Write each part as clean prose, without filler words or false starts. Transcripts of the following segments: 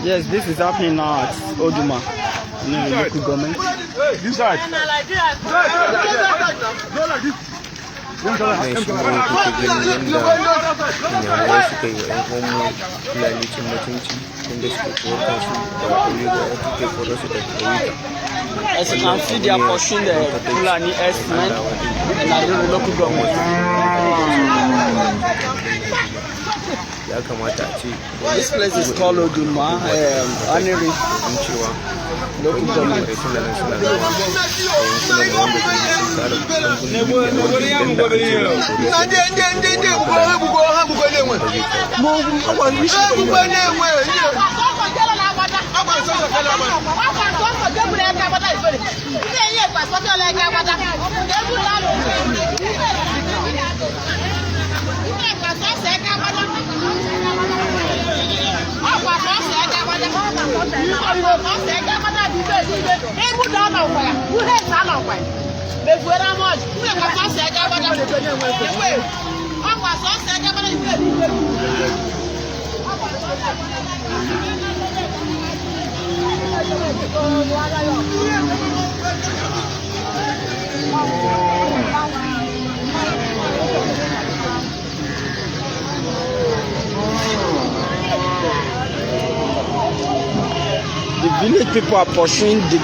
Yes, this is happening now at Oduma, near the local government. This side. Nan shi ne kuke ganin yadda inyamurai suka yi wa 'yan uwanmu Fulani cin mutunci inda suke kuwar kansu da ƙauyuka da suke kora su da ƙauyuka. As you can see, they are pursuing the Fulani herdsmen in the local government. Ya kamata a ce This place is called Oduma, Aniri cewa local government. suna nan suna zama a yankunan wanda su yi sun tsara kusan The village people are pursuing the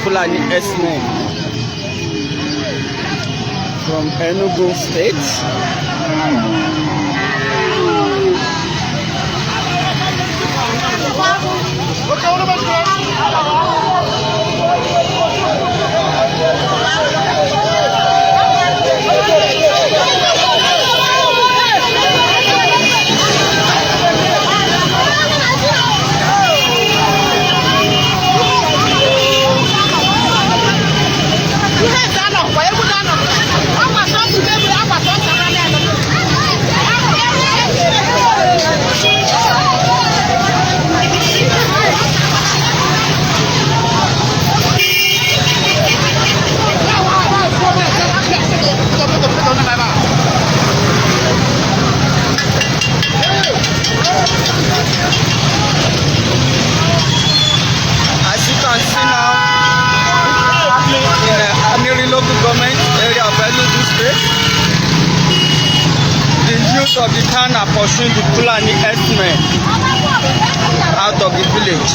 Fulani herdsmen from Enugu State. Of the town are pursuing the Fulani herdsmen out of the village.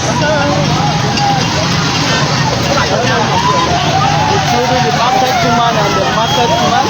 Including the market woman and the market man.